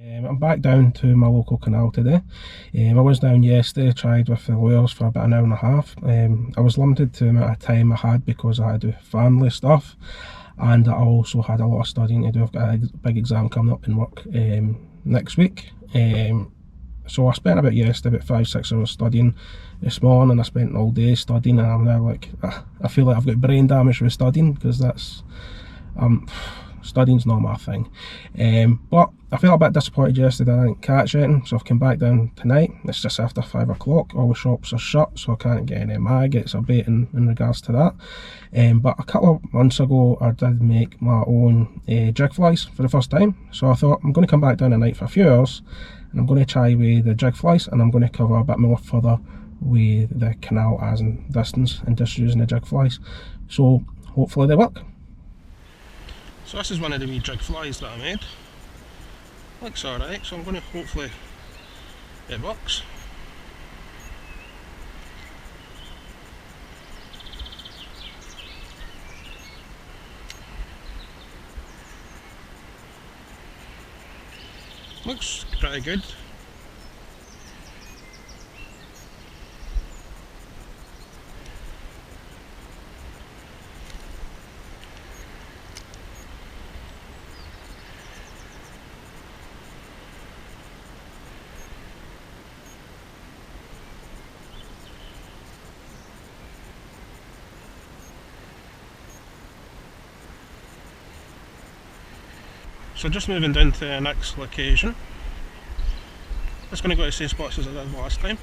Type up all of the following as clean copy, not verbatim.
I'm back down to my local canal today. I was down yesterday, tried with the lures for about an hour and a half. I was limited to the amount of time I had because I had to do family stuff, and I also had a lot of studying to do. I've got a big exam coming up in work next week. So I spent about 5-6 hours studying. This morning I spent all day studying, and I'm now like, I feel like I've got brain damage with studying, because that's studying's not my thing. But I felt a bit disappointed yesterday I didn't catch anything, so I've come back down tonight. It's just after 5 o'clock, all the shops are shut, so I can't get any maggots or bait in regards to that. But a couple of months ago I did make my own jig flies for the first time, so I thought I'm going to come back down tonight for a few hours and I'm going to try with the jig flies, and I'm going to cover a bit more further with the canal as in distance and just using the jig flies, so hopefully they work. So this is one of the wee jig flies that I made. Looks alright, so I'm going to hopefully it works. Looks pretty good. So just moving down to the next location. Just going to go to the same spots as I did last time.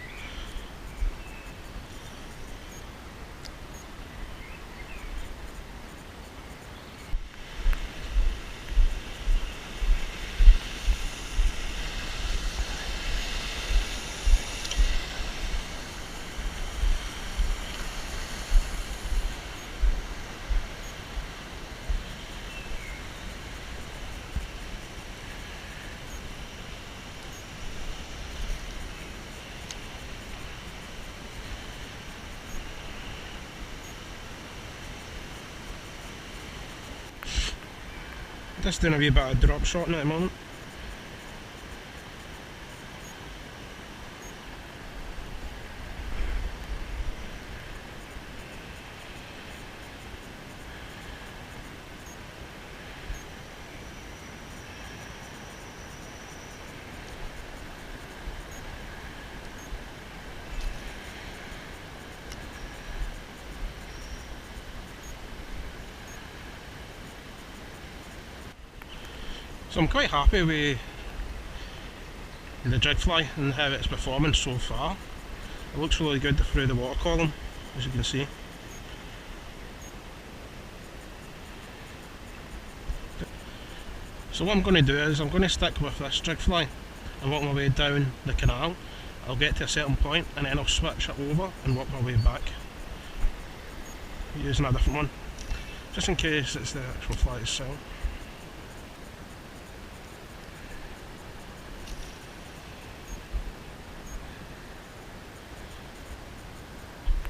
Just doing a wee bit of drop shotting at the moment. So I'm quite happy with the jig fly and how it's performing so far. It looks really good through the water column, as you can see. So what I'm going to do is I'm going to stick with this jig fly and work my way down the canal. I'll get to a certain point and then I'll switch it over and work my way back using a different one, just in case it's the actual fly itself.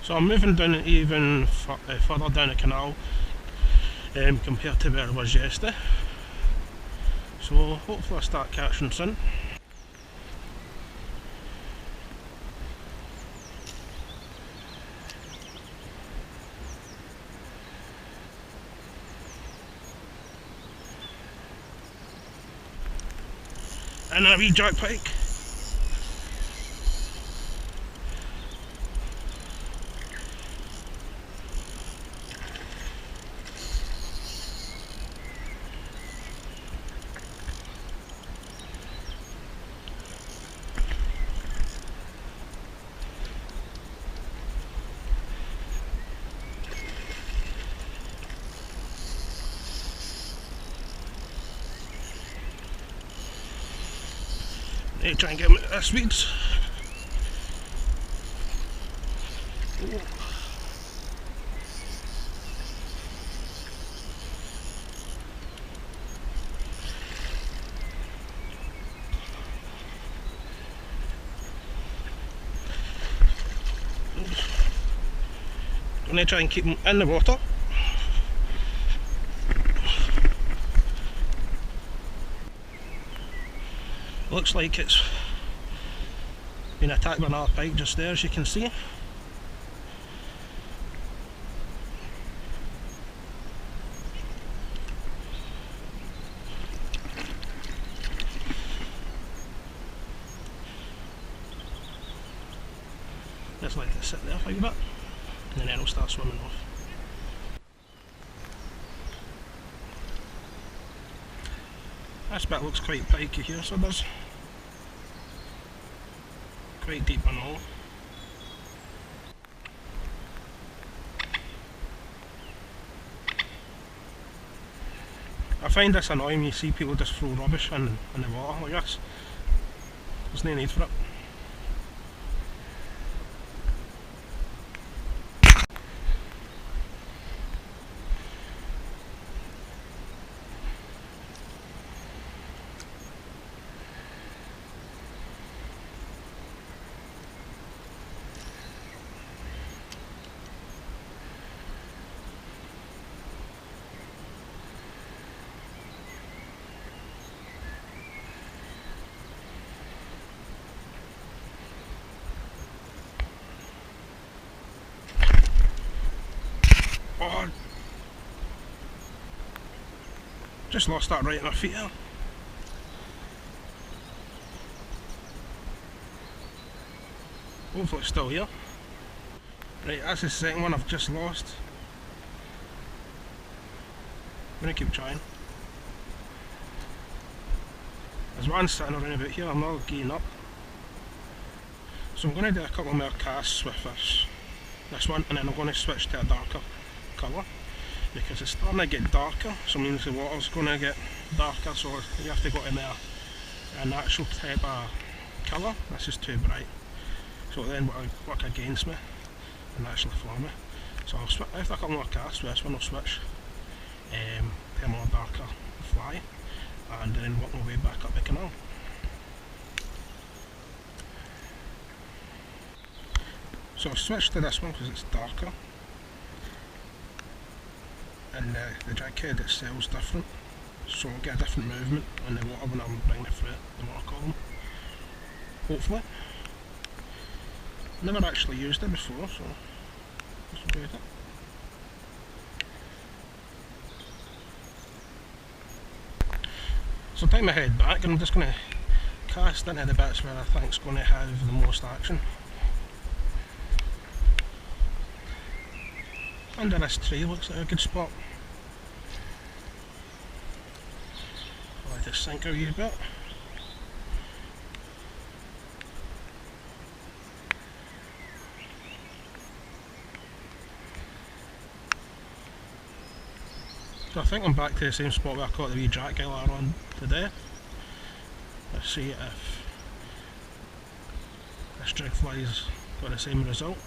So I'm moving down even further down the canal compared to where I was yesterday. So hopefully I'll start catching soon. And a wee jack pike. Try and get him at speeds. I'm going to try and keep him in the water. Looks like it's been attacked by another pike just there, as you can see. Just let it sit there for a bit, and then it'll start swimming off. This bit looks quite pikey here, so it does. Quite deep and all. I find this annoying when you see people just throw rubbish in the water like this. There's no need for it. Oh, just lost that right at my feet there. Hopefully it's still here. Right, that's the second one I've just lost. I'm going to keep trying. There's one sitting around about here, I'm not getting up. So I'm going to do a couple more casts with this one, and then I'm going to switch to a darker colour because it's starting to get darker, so it means the water's going to get darker, so you have to go to a natural type of colour. This is too bright, so then will work against me and actually for me. So I'll switch, after a couple more casts with this one, I'll switch to a more darker fly and then work my way back up the canal. So I've switched to this one because it's darker, and the jig head itself is different, so I'll get a different movement in the water when I'm bringing it through the water column, hopefully. Never actually used it before, so let's do it. So take my head back and I'm just going to cast into the bits where I think it's going to have the most action. Under this tree looks like a good spot. I'll let it sink a wee bit. So I think I'm back to the same spot where I caught the wee jack earlier on today. Let's see if this jig fly's got the same result.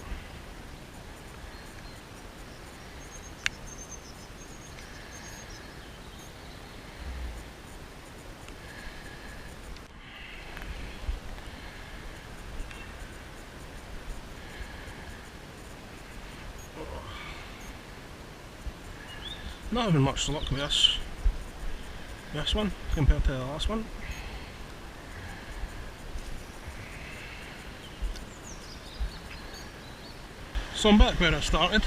Not having much luck with this one compared to the last one. So I'm back where I started.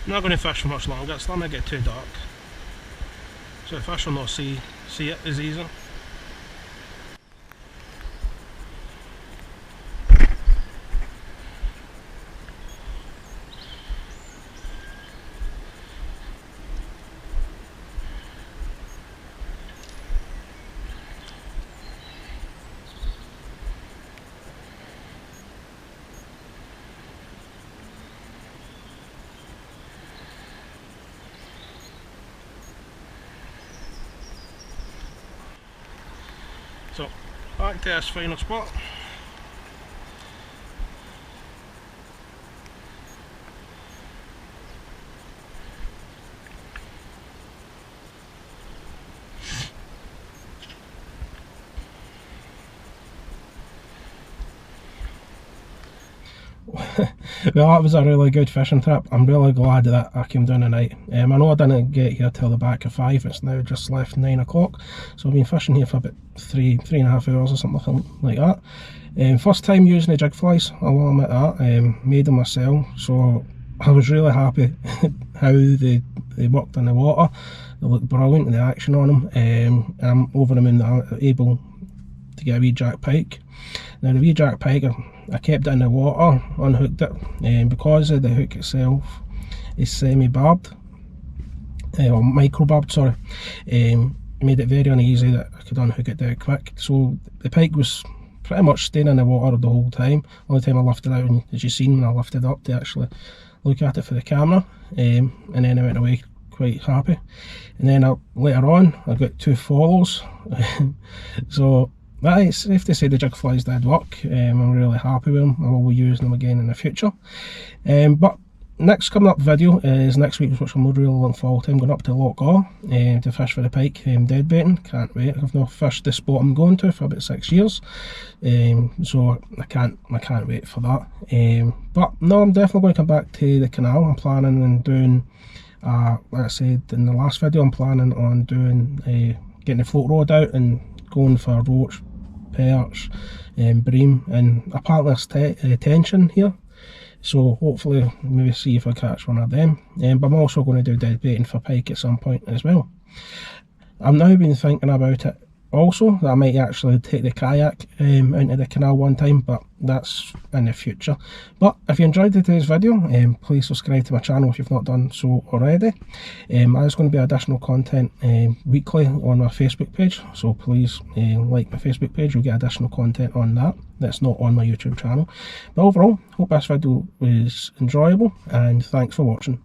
I'm not going to fish for much longer, it's starting to get too dark. So the fish will not see it as easy. So, back to this final spot. Well, that was a really good fishing trip. I'm really glad that I came down tonight. I know I didn't get here till the back of 5, it's now just left 9 o'clock, so I've been fishing here for about 3.5 hours or something like that. First time using the jig flies, I will admit that. Made them myself, so I was really happy how they worked in the water. They looked brilliant in the action on them, and I'm over them and able to get a wee jack pike. Now the wee jack pike, I kept it in the water, unhooked it, and because of the hook itself is semi-barbed, or micro-barbed, sorry, made it very uneasy that I could unhook it dead quick. So the pike was pretty much staying in the water the whole time. Only time I lifted out, and as you seen when I lifted up to actually look at it for the camera, and then I went away quite happy. And then later on I got 2 follows. So that is safe to say the jig flies did work. I'm really happy with them. I will be using them again in the future. But next coming up video is next week, which I'm really looking forward to. I'm going up to Loch Awe to fish for the pike, dead baiting. Can't wait. I've not fished the spot I'm going to for about 6 years, so I can't wait for that. But no, I'm definitely going to come back to the canal. I'm planning on doing, like I said in the last video, I'm planning on doing getting the float rod out and going for roach, perch, bream, and apparently there's tension here. So hopefully maybe see if I catch one of them. But I'm also going to do dead baiting for pike at some point as well. I've now been thinking about it also that I might actually take the kayak into the canal one time, but that's in the future. But if you enjoyed today's video, please subscribe to my channel if you've not done so already. There's going to be additional content weekly on my Facebook page, so please like my Facebook page. You'll get additional content on that that's not on my YouTube channel. But overall, hope this video was enjoyable, and thanks for watching.